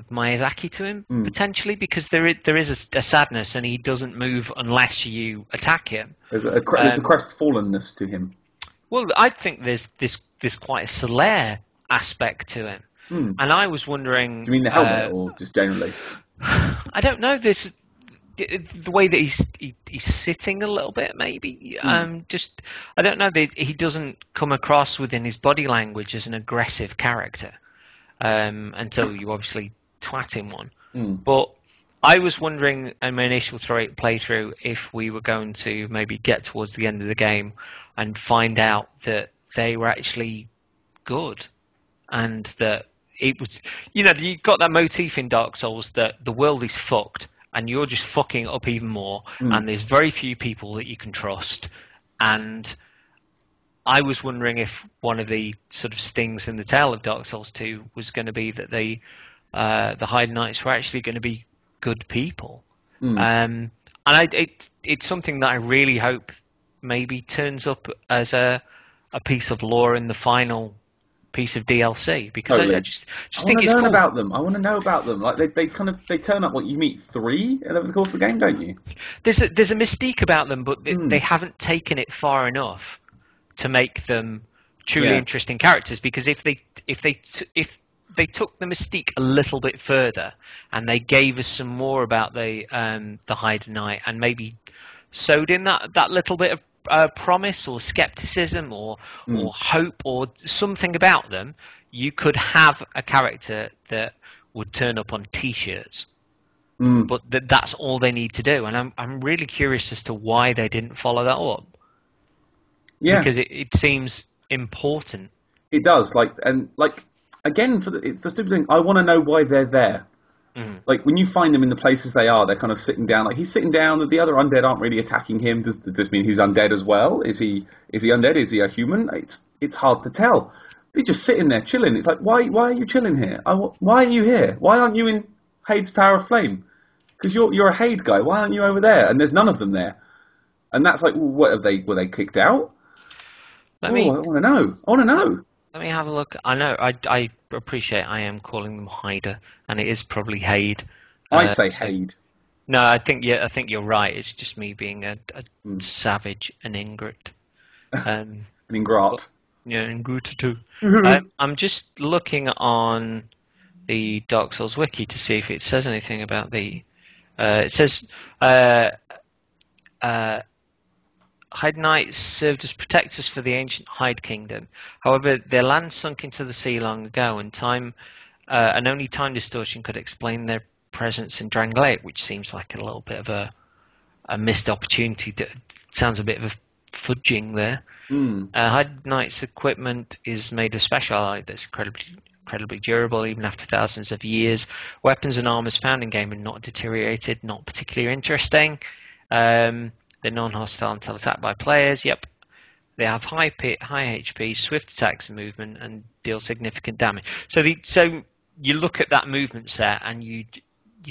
Miyazaki to him potentially, because there is a sadness, and he doesn't move unless you attack him. There's a crestfallenness to him. Well, I think there's quite a Solaire aspect to him, and I was wondering. Do you mean the helmet, or just generally? I don't know. This the way that he's sitting a little bit, maybe. I don't know. He doesn't come across within his body language as an aggressive character until you obviously twat him one. But I was wondering in my initial playthrough if we were going to maybe get towards the end of the game and find out that they were actually good, and that it was, you've got that motif in Dark Souls that the world is fucked and you're just fucking up even more, and there's very few people that you can trust. And I was wondering if one of the sort of stings in the tail of Dark Souls 2 was going to be that the Hyde Knights were actually going to be good people. And it's something that I really hope maybe turns up as a piece of lore in the final piece of DLC, because I just think it's cool. I want to know about them. Like they turn up. What, you meet 3 over the course of the game, don't you? There's a mystique about them, but they haven't taken it far enough to make them truly interesting characters. Because if they took the mystique a little bit further, and they gave us some more about the Hyde Knight, and maybe sewed in that little bit of promise or skepticism or hope or something about them, you could have a character that would turn up on T-shirts. But that's all they need to do, and I'm really curious as to why they didn't follow that up. Yeah, because it seems important. It does. Again, it's the stupid thing. I want to know why they're there. Like, when you find them in the places they are, they're kind of sitting down. Like, he's sitting down, the other undead aren't really attacking him. Does this mean he's undead as well? Is he undead? Is he a human? It's hard to tell. But he's just sitting there chilling. It's like, why are you chilling here? Why are you here? Why aren't you in Hade's Tower of Flame? Because you're a Hade guy. Why aren't you over there? And there's none of them there. And that's like, were they kicked out? I want to know. Let me have a look. I know. I appreciate I am calling them Hyder, and it is probably Hade. I say Hade. No, I think you're right. It's just me being a savage and ingrate. An ingrate. Yeah, ingrate too. I'm just looking on the Dark Souls wiki to see if it says anything about the. It says Hyde Knights served as protectors for the ancient Hyde Kingdom. However, their land sunk into the sea long ago, and only time distortion could explain their presence in Drangleic, which seems like a little bit of a missed opportunity. Sounds a bit of a fudging there. Hyde Knights' equipment is made of special alloy that's incredibly durable, even after thousands of years. Weapons and armors found in game are not deteriorated, not particularly interesting. They're non-hostile until attacked by players. Yep. They have high HP, swift attacks and movement, and deal significant damage. So you look at that movement set and you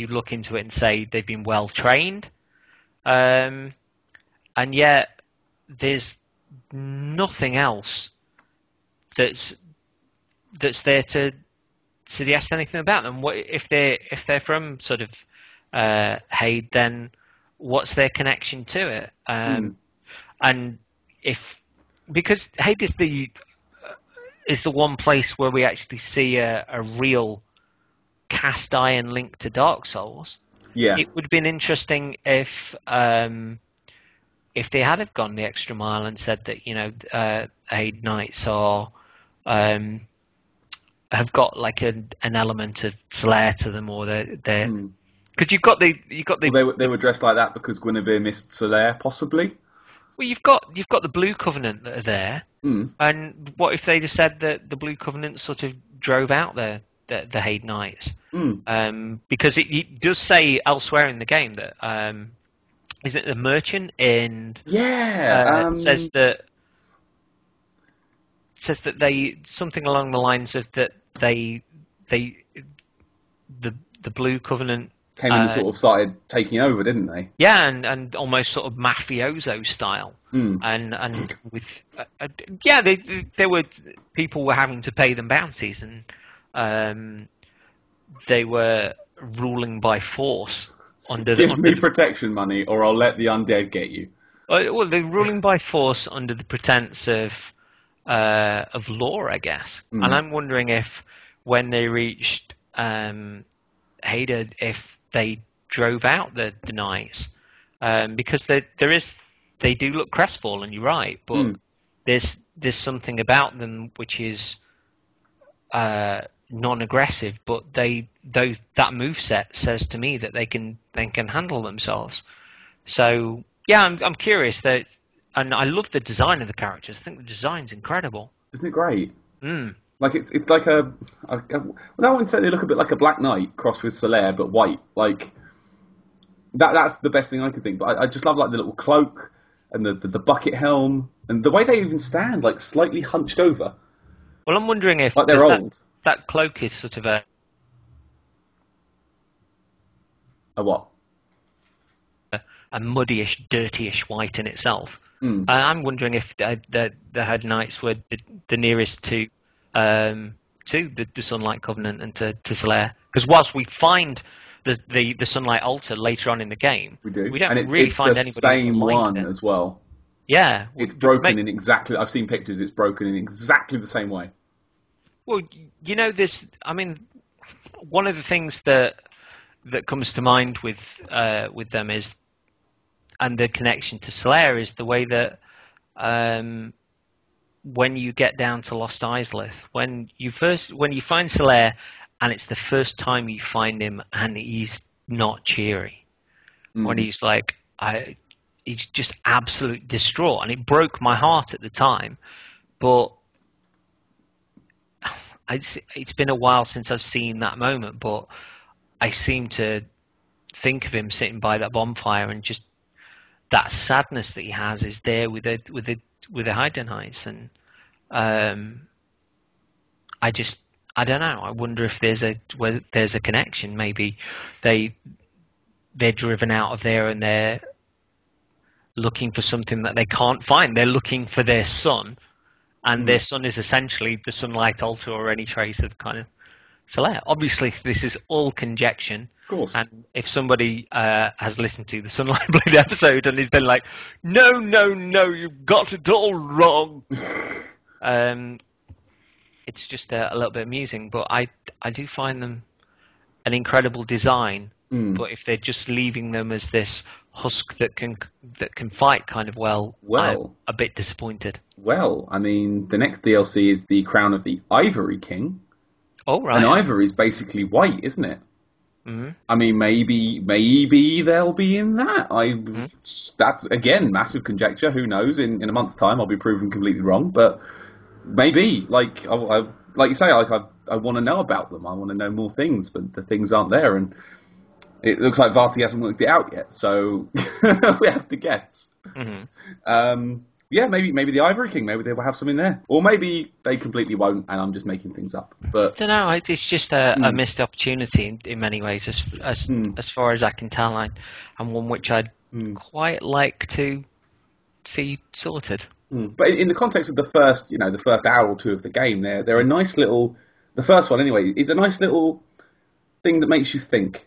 look into it and say they've been well trained, and yet there's nothing else that's there to suggest anything about them. What if they're from sort of Hade, then what's their connection to it? And because Hade is the one place where we actually see a real cast iron link to Dark Souls. Yeah, it would have been interesting if they had have gone the extra mile and said that Hade Knights are have got like an element of Slayer to them, or they're because you've got the well, they were dressed like that because Guinevere missed Solaire, possibly. Well, you've got the Blue Covenant that are there, and what if they just said that the Blue Covenant sort of drove out the Hade Knights? Because it does say elsewhere in the game that is it the merchant and says that they something along the lines of that the Blue Covenant came in and sort of started taking over, didn't they? Yeah, and almost sort of mafioso style, and with there were people were having to pay them bounties, and they were ruling by force under Give me protection money, or I'll let the undead get you. Well, they're ruling by force under the pretense of law, I guess. And I'm wondering if when they reached Hader, if they drove out the knights, because they do look crestfallen. You're right, but there's something about them which is non-aggressive, but that moveset says to me that they can handle themselves. So yeah, I'm curious that, and I love the design of the characters. I think the design's incredible. Isn't it great? Like it's like well, I wouldn't say they look a bit like a Black Knight crossed with Solaire, but white. Like that's the best thing I could think. But I just love like the little cloak and the bucket helm and the way they even stand, like slightly hunched over. Well, I'm wondering if like they're old. That cloak is sort of a what? A muddyish, dirtyish white in itself. I'm wondering if the Hyde Knights were the nearest to the Sunlight Covenant and to Solaire. Because whilst we find the Sunlight Altar later on in the game, we don't really find anybody the same one as well. Yeah, it's broken in exactly. I've seen pictures. It's broken in exactly the same way. Well, this. I mean, one of the things that comes to mind with them is, and the connection to Slayer is the way that when you get down to Lost Isleth, when you find Slayer, and it's the first time you find him, and he's not cheery. When he's like, he's just absolutely distraught, and it broke my heart at the time. But it's been a while since I've seen that moment, but I seem to think of him sitting by that bonfire, and just that sadness that he has is there with the Heidenheits, and I don't know. I wonder if there's a connection. Maybe they're driven out of there and they're looking for something that they can't find. They're looking for their son, and their son is essentially the Sunlight Altar or any trace of kind of Slayer. Obviously, this is all conjecture. Of course. And if somebody has listened to the Sunlight Blade episode and is then like, no, you've got it all wrong, it's just a little bit amusing. But I do find them an incredible design. But if they're just leaving them as this husk that can fight kind of well, I'm a bit disappointed. Well, I mean, the next DLC is the Crown of the Ivory King. Oh, right. And ivory is basically white, isn't it? Mm-hmm. I mean, maybe they'll be in that. That's, again, massive conjecture. Who knows? In a month's time, I'll be proven completely wrong. But maybe, like you say, I want to know about them. I want to know more things, but the things aren't there. And it looks like Vati hasn't worked it out yet, so we have to guess. Mm-hmm. Yeah, maybe the Ivory King, maybe they will have some in there. Or maybe they completely won't, and I'm just making things up. But I don't know, it's just a missed opportunity in many ways, as far as I can tell, and one which I'd quite like to see sorted. But in the context of the first hour or two of the game, they're a nice little... The first one, anyway, is a nice little thing that makes you think.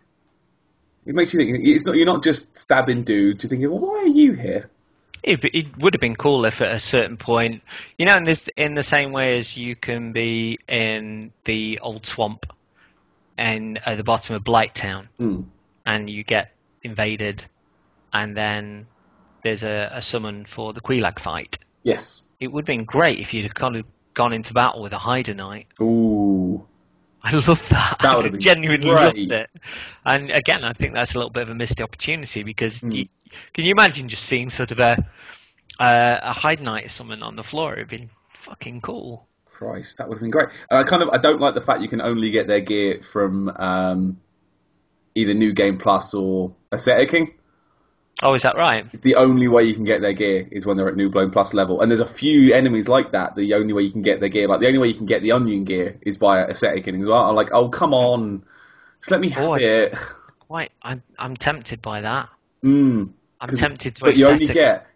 It makes you think. You're not just stabbing dudes. You're thinking, well, why are you here? It would have been cool if at a certain point, in the same way as you can be in the old swamp and at the bottom of Blighttown, and you get invaded, and then there's a summon for the Quelaag fight. Yes. It would have been great if you'd have kind of gone into battle with a Heidenite. Ooh. I love that. That would have been genuinely great. loved it. And again, I think that's a little bit of a missed opportunity, because can you imagine just seeing sort of a Heidenite or someone on the floor? It'd been fucking cool. Christ, that would have been great. I don't like the fact you can only get their gear from either New Game Plus or Ascetic King. Oh, is that right? The only way you can get their gear is when they're at New Blown Plus level. And there's a few enemies like that. The only way you can get their gear, like the only way you can get the Onion gear is by Ascetic King as well. I'm like, oh, come on. Just let me have it. I'm tempted by that. I'm tempted to But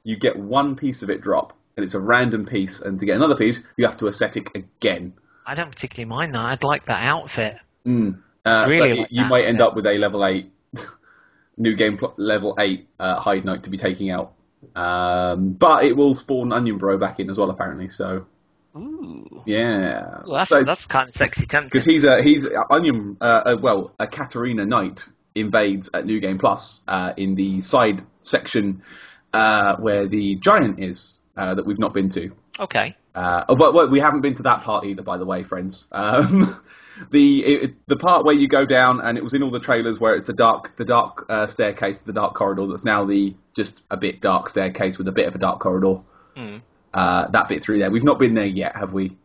you get one piece of it drop, and it's a random piece, and to get another piece, you have to Ascetic again. I don't particularly mind that. I'd like that outfit. You might end up with a level 8, New Game level 8 Hyde Knight to be taking out. But it will spawn Onion Bro back in as well, apparently, so... Ooh. Yeah. Well, that's kind of sexy tempting. Because he's Onion, a Katarina Knight invades at New Game Plus in the side section where the giant is that we've not been to. Okay. We haven't been to that part either, by the way, friends. The part where you go down, and it was in all the trailers, where it's the dark staircase, the dark corridor. That's now just a bit dark staircase with a bit of a dark corridor. That bit through there. We've not been there yet, have we?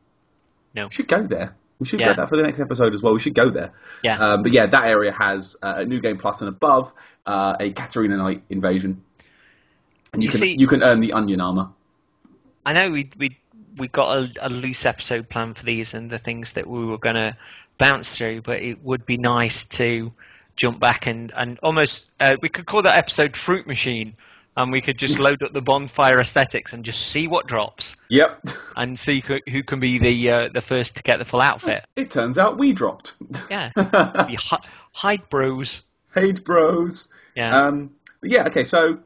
No. We should go there. We should get that for the next episode as well. We should go there. Yeah. But yeah, that area has a New Game Plus and above a Katarina Knight invasion, and you can earn the Onion armor. I know we got a loose episode planned for these and the things that we were going to bounce through, but it would be nice to jump back and almost we could call that episode Fruit Machine, and we could just load up the bonfire aesthetics and just see what drops. Yep. And see who can be the first to get the full outfit. It turns out we dropped. Yeah. The Hyde Bros. Hyde Bros. Yeah. But yeah. Okay. So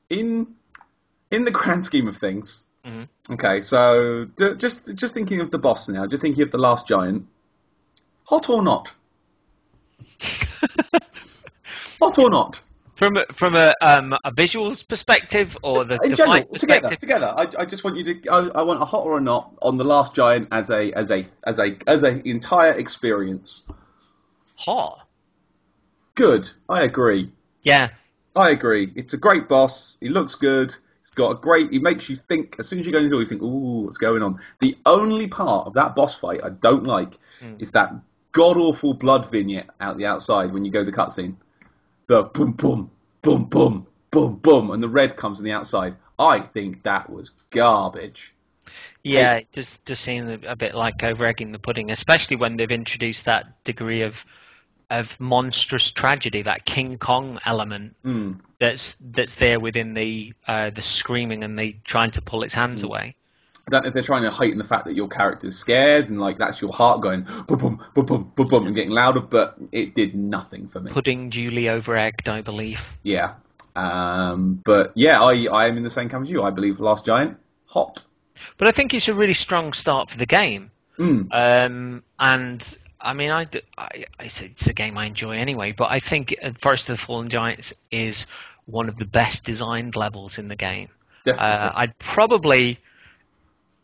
in the grand scheme of things, Okay, so just thinking of the boss now, just thinking of the last giant. Hot or not? Hot or not? From a visuals perspective or Just the in general, fight perspective? together. I just want you to. I want a hot or a not on the last giant as a entire experience. Hot. Good. I agree. Yeah. I agree. It's a great boss. He looks good. He's got a great. He makes you think. As soon as you go into it, you think, "Ooh, what's going on?" The only part of that boss fight I don't like is that god awful blood vignette out the outside when you go to the cutscene. The boom boom boom boom boom boom, and the red comes on the outside. I think that was garbage. Yeah, it just seemed a bit like over-egging the pudding, especially when they've introduced that degree of monstrous tragedy, that King Kong element that's there within the screaming and the trying to pull its hands away. I don't know if they're trying to heighten the fact that your character's scared and like that's your heart going boom boom boom boom boom boom and getting louder, but it did nothing for me. Pudding duly over-egged, I believe. Yeah, but yeah, I am in the same camp as you. I believe Last Giant hot. But I think it's a really strong start for the game. And I mean, it's a game I enjoy anyway. But I think Forest of the Fallen Giants is one of the best designed levels in the game. Definitely. I'd probably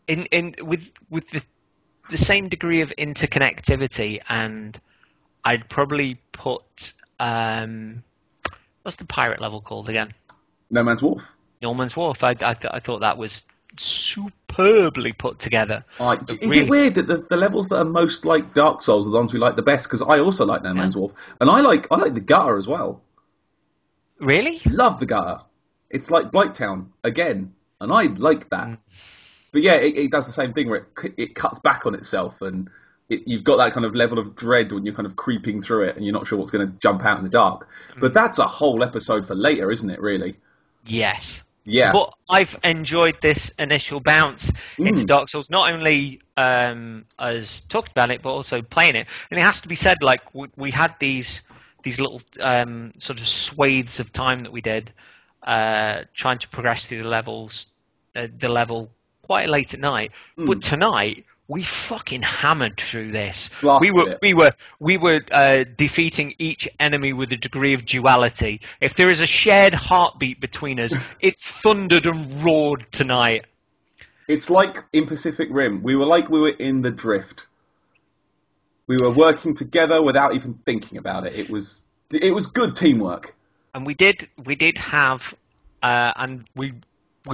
with the same degree of interconnectivity, and I'd probably put what's the pirate level called again? No Man's Wharf. No Man's Wharf. I thought that was superbly put together. Is it weird that the levels that are most like Dark Souls are the ones we like the best? Because I also like No Man's Wharf, and I like the gutter as well. Really? Love the gutter. It's like Blighttown again, and I like that. But yeah, it does the same thing where it cuts back on itself, and you've got that kind of level of dread when you're kind of creeping through it, and you're not sure what's going to jump out in the dark. But that's a whole episode for later, isn't it? Really? Yes. Yeah. But I've enjoyed this initial bounce into Dark Souls, not only as talked about it, but also playing it. And it has to be said, like we had these little sort of swathes of time that we did trying to progress through the level quite late at night. But tonight we fucking hammered through this. We were defeating each enemy with a degree of duality. If there is a shared heartbeat between us, it thundered and roared tonight. It's like in Pacific Rim. We were in the drift. We were working together without even thinking about it. It was good teamwork. And we did have and we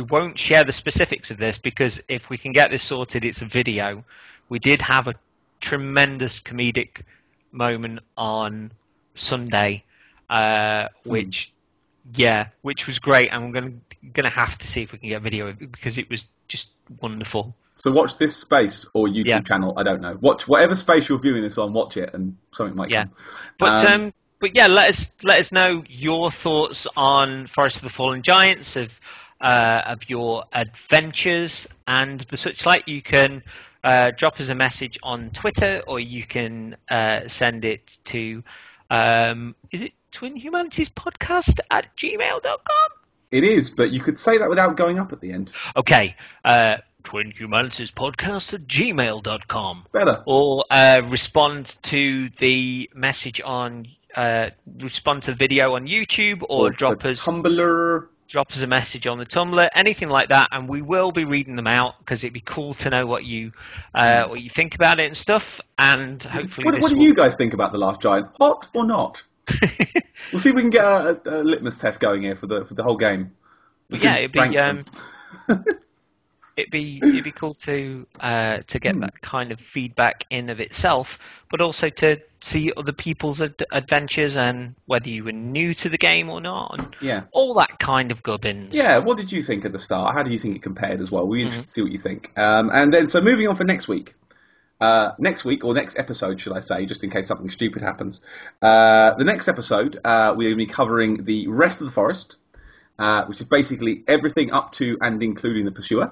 won't share the specifics of this because if we can get this sorted, it's a video. We did have a tremendous comedic moment on Sunday, which was great, and we're gonna have to see if we can get video of it because it was just wonderful. So watch this space or YouTube channel. I don't know. Watch whatever space you're viewing this on. Watch it, and something might come. But yeah, let us know your thoughts on Forest of the Fallen Giants of your adventures and the such like. You can drop us a message on Twitter, or you can send it to is it twinhumanitiespodcast at gmail.com? It is, but you could say that without going up at the end. Okay, twinhumanitiespodcast at gmail.com. Better. Or respond to the message on respond to the video on YouTube, or drop us Tumblr. Drop us a message on the Tumblr, anything like that, and we will be reading them out because it'd be cool to know what you think about it and stuff. And hopefully, what do you guys think about The Last Giant? Hot or not? We'll see if we can get a litmus test going here for the whole game. It'd be cool to get that kind of feedback in of itself, but also to see other people's adventures and whether you were new to the game or not, and all that kind of gubbins. Yeah, what did you think at the start? How do you think it compared as well? We're interested to see what you think. And then, so moving on for next week. Next week, or next episode, should I say, just in case something stupid happens. The next episode, we're going to be covering the rest of the forest, which is basically everything up to and including the Pursuer.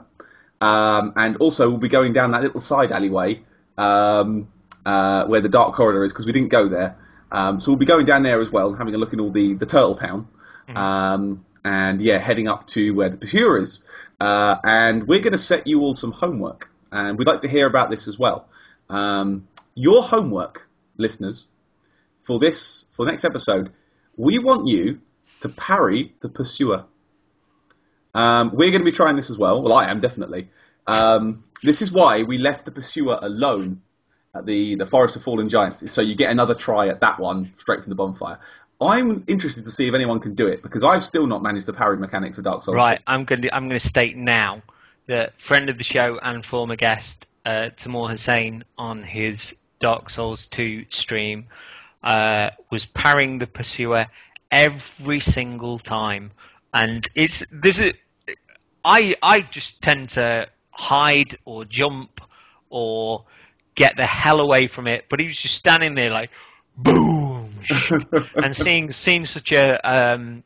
And also we'll be going down that little side alleyway where the dark corridor is, because we didn't go there. So we'll be going down there as well, having a look at all the Turtle Town. and heading up to where the Pursuer is. And we're going to set you all some homework, and we'd like to hear about this as well. Your homework, listeners, for the next episode, we want you to parry the Pursuer. We're going to be trying this as well. Well, I am, definitely. This is why we left the Pursuer alone at the Forest of Fallen Giants, so you get another try at that one straight from the bonfire. I'm interested to see if anyone can do it, because I've still not managed the parry mechanics of Dark Souls. Right, I'm going to state now that friend of the show and former guest Timur Hussain on his Dark Souls 2 stream was parrying the Pursuer every single time, and I just tend to hide or jump or get the hell away from it, but he was just standing there like boom, and seeing such a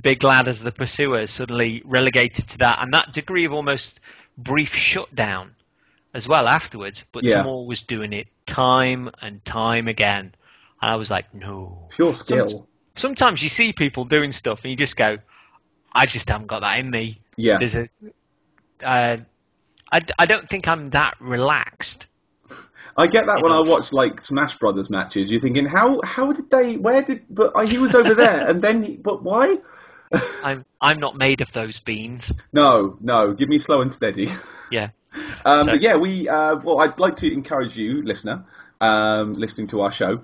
big lad as the Pursuer suddenly relegated to that, and that degree of almost brief shutdown as well afterwards. But Timur was doing it time and time again, and I was like, no, pure skill. Sometimes you see people doing stuff and you just go, I just haven't got that in me. Yeah. I don't think I'm that relaxed. I get that when I watch like Smash Brothers matches. You're thinking, how did they? But he was over there, and then. But why? I'm not made of those beans. No. Give me slow and steady. Yeah. But yeah, I'd like to encourage you, listener, listening to our show,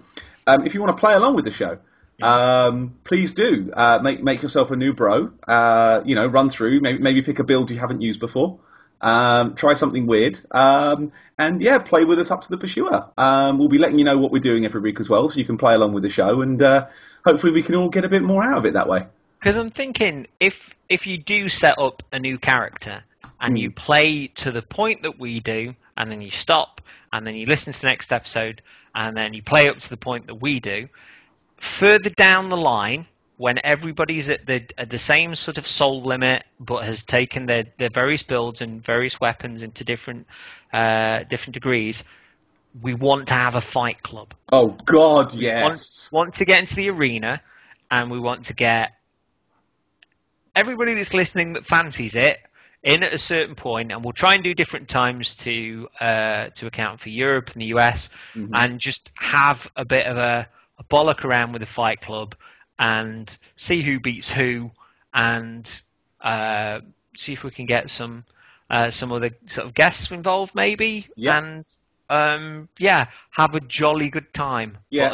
if you want to play along with the show. Please do make yourself a new bro. Run through, maybe pick a build you haven't used before. Try something weird, and play with us up to the Pursuer. We'll be letting you know what we're doing every week as well, so you can play along with the show, and hopefully we can all get a bit more out of it that way. Because I'm thinking, if you do set up a new character and you play to the point that we do, and then you stop, and then you listen to the next episode, and then you play up to the point that we do, further down the line, when everybody's at the same sort of soul limit, but has taken their various builds and various weapons into different degrees, we want to have a fight club. Oh God, yes. We want to get into the arena, and we want to get everybody that's listening that fancies it in at a certain point, and we'll try and do different times to account for Europe and the US, and just have a bit of a bollock around with the fight club and see who beats who, and see if we can get some other sort of guests involved maybe, and have a jolly good time. Yeah,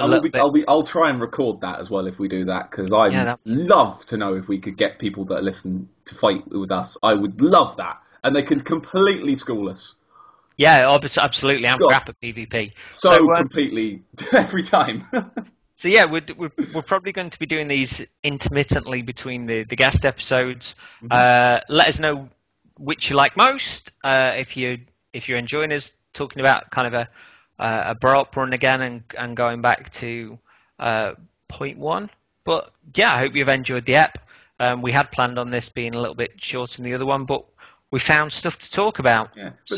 I'll try and record that as well if we do that, because I'd love to know if we could get people that listen to fight with us. I would love that, and they can completely school us. Yeah, absolutely. I'm crap at PvP. So completely every time. So yeah, we're probably going to be doing these intermittently between the guest episodes. Let us know which you like most. If you're enjoying us talking about kind of a bro-up run again and going back to point one. But yeah, I hope you've enjoyed the ep. We had planned on this being a little bit shorter than the other one, but we found stuff to talk about. Yeah. So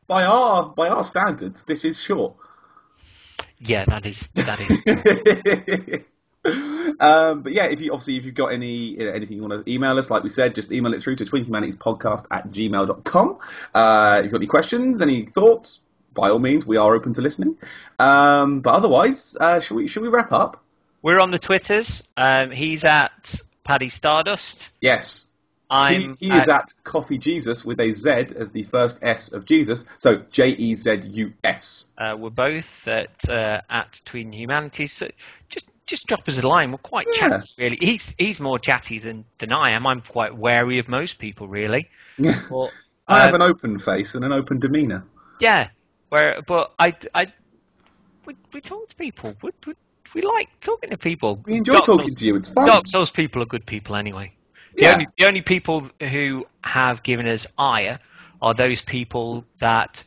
by our standards, this is short. Yeah, that is. But yeah, if you've got anything you want to email us, like we said, just email it through to twinhumanitiespodcast@gmail.com. If you've got any questions, any thoughts, by all means, we are open to listening. But otherwise, should we wrap up? We're on the Twitters. He's at Paddy Stardust. Yes. He is at Coffee Jesus with a Z as the first S of Jesus, so JEZUS. We're both at Twin Humanities. So just drop us a line. We're quite chatty, really. He's more chatty than I am. I'm quite wary of most people, really. But, I have an open face and an open demeanour. Yeah, but we talk to people. We like talking to people. We enjoy talking to you. It's fun. Dark Souls people are good people anyway. The only people who have given us ire are those people that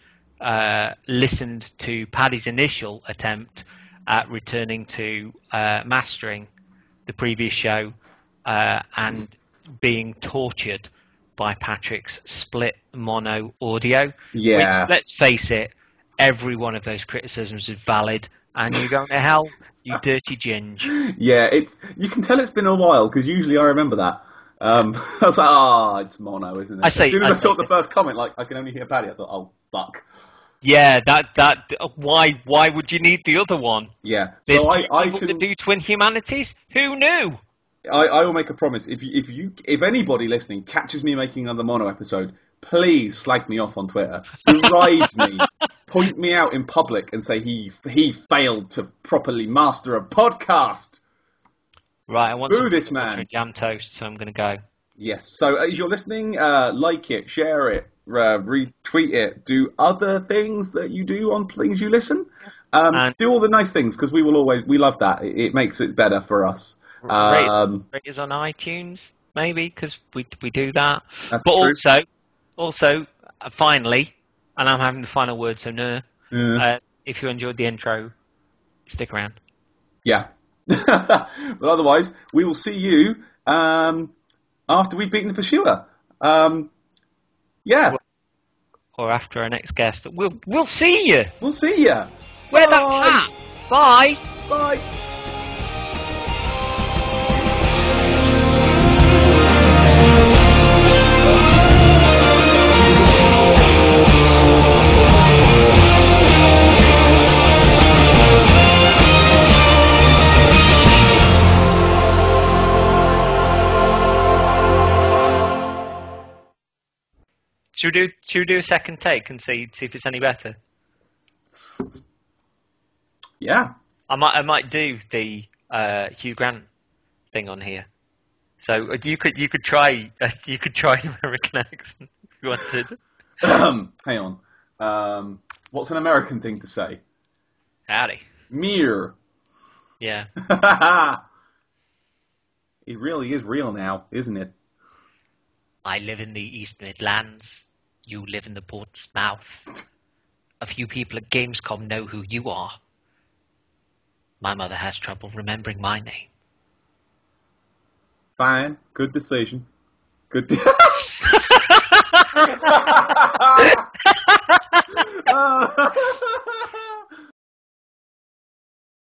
listened to Paddy's initial attempt at returning to mastering the previous show and being tortured by Patrick's split mono audio. Yeah. Which, let's face it, every one of those criticisms is valid, and you're going to hell. You dirty ginge. Yeah, you can tell it's been a while because usually I remember that. I was like, it's mono, isn't it? As soon as I saw the first comment, like I can only hear Paddy, I thought, oh fuck. Yeah, why would you need the other one? Yeah, There's so two people that do Twin Humanities. Who knew? I will make a promise. If anybody listening catches me making another mono episode, please slag me off on Twitter, deride me, point me out in public, and say he failed to properly master a podcast. Right, I want Boo this man. For a jam toast, so I'm going to go. Yes. So as you're listening, like it, share it, retweet it, do other things that you do on things you listen. Do all the nice things because we love that. It makes it better for us. Rate us on iTunes, maybe, because we do that. That's but true. also, finally, and I'm having the final word, so if you enjoyed the intro, stick around. Yeah. But otherwise, we will see you after we've beaten the Pursuer. Yeah. Or after our next guest. We'll see you. We'll see you. Wear that hat. Bye. Bye. Should we do a second take and see if it's any better? Yeah. I might do the Hugh Grant thing on here. So you could try an American accent if you wanted. Hang on. What's an American thing to say? Howdy. Mere. Yeah. It really is real now, isn't it? I live in the East Midlands. You live in the Portsmouth. A few people at Gamescom know who you are. My mother has trouble remembering my name. Fine. Good decision. Good.